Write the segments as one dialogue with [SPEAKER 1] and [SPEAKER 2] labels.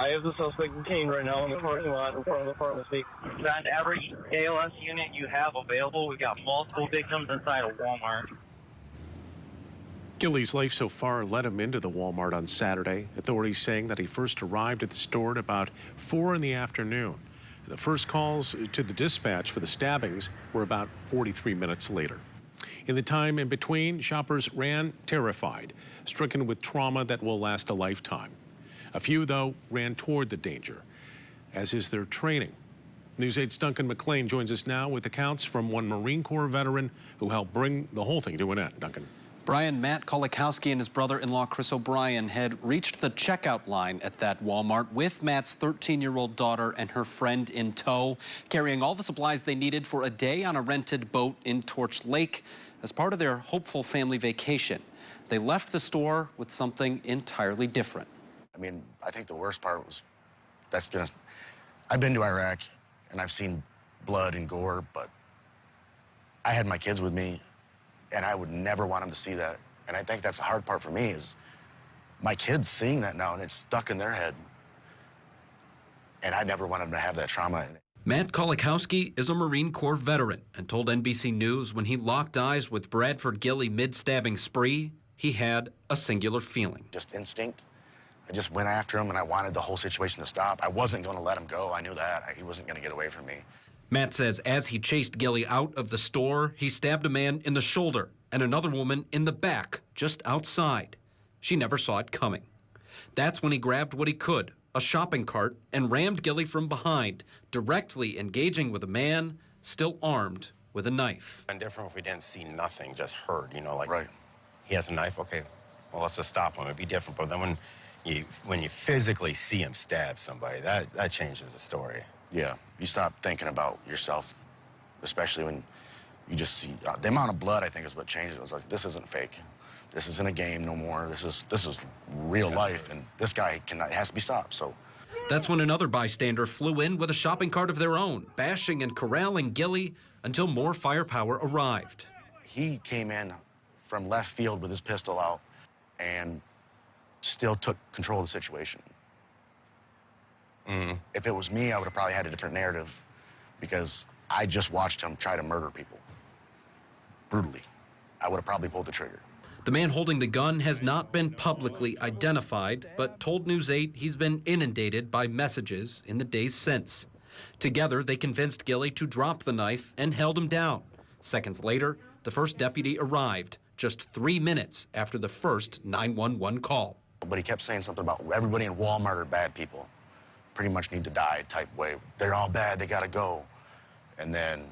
[SPEAKER 1] I have the suspect detained right now in the parking lot in front of the pharmacy.
[SPEAKER 2] On every ALS unit you have available, we've got multiple victims inside a Walmart.
[SPEAKER 3] Gilley's life so far led him into the Walmart on Saturday. Authorities saying that he first arrived at the store at about 4 in the afternoon. The first calls to the dispatch for the stabbings were about 43 minutes later. In the time in between, shoppers ran terrified, stricken with trauma that will last a lifetime. A few, though, ran toward the danger, as is their training. News 8's Duncan McLean joins us now with accounts from one Marine Corps veteran who helped bring the whole thing to an end. Duncan.
[SPEAKER 4] Brian, Matt Kolakowski and his brother-in-law Chris O'Brien had reached the checkout line at that Walmart with Matt's 13-year-old daughter and her friend in tow, carrying all the supplies they needed for a day on a rented boat in Torch Lake as part of their hopeful family vacation. They left the store with something entirely different.
[SPEAKER 5] I mean, I think the worst part was I've been to Iraq and I've seen blood and gore, but I had my kids with me and I would never want them to see that. And I think that's the hard part for me is my kids seeing that now and it's stuck in their head. And I never want them to have that trauma.
[SPEAKER 4] Matt Kolakowski is a Marine Corps veteran and told NBC News when he locked eyes with Bradford Gilley mid-stabbing spree, he had a singular feeling.
[SPEAKER 5] Just instinct. I just went after him and I wanted the whole situation to stop. I wasn't going to let him go. I knew that. He wasn't going to get away from me.
[SPEAKER 4] Matt says as he chased Gilley out of the store, he stabbed a man in the shoulder and another woman in the back just outside. She never saw it coming. That's when he grabbed what he could, a shopping cart, and rammed Gilley from behind, directly engaging with a man still armed with a knife.
[SPEAKER 6] And different if we didn't see nothing, just heard, you know, like
[SPEAKER 5] right.
[SPEAKER 6] He has a knife, okay, well, let's just stop him. It'd be different, but then when you physically see him stab somebody, that changes the story.
[SPEAKER 5] Yeah, you stop thinking about yourself, especially when you just see the amount of blood. I think is what changes. It was like, this isn't fake. This isn't a game no more. This is real life, and this guy has to be stopped. So
[SPEAKER 4] that's when another bystander flew in with a shopping cart of their own, bashing and corralling Gilley until more firepower arrived.
[SPEAKER 5] He came in from left field with his pistol out and still took control of the situation. If it was me, I would have probably had a different narrative because I just watched him try to murder people brutally. I would have probably pulled the trigger.
[SPEAKER 4] The man holding the gun has not been publicly identified, but told News 8 he's been inundated by messages in the days since. Together, they convinced Gilley to drop the knife and held him down. Seconds later, the first deputy arrived, just 3 minutes after the first 911 call.
[SPEAKER 5] But he kept saying something about everybody in Walmart are bad people. Pretty much need to die type way. They're all bad, they gotta go. And then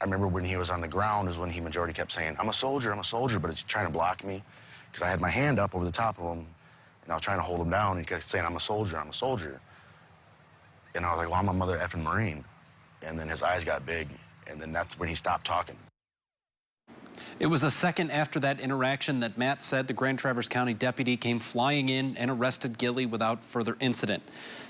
[SPEAKER 5] I remember when he was on the ground is when he majority kept saying, I'm a soldier, but it's trying to block me because I had my hand up over the top of him and I was trying to hold him down and he kept saying, I'm a soldier. And I was like, well, I'm a mother effing Marine. And then his eyes got big and then that's when he stopped talking.
[SPEAKER 4] It was a second after that interaction that Matt said the Grand Traverse County deputy came flying in and arrested Gilley without further incident.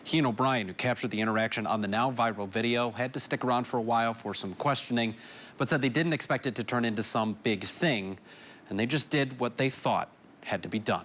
[SPEAKER 4] He and O'Brien, who captured the interaction on the now viral video, had to stick around for a while for some questioning, but said they didn't expect it to turn into some big thing, and they just did what they thought had to be done.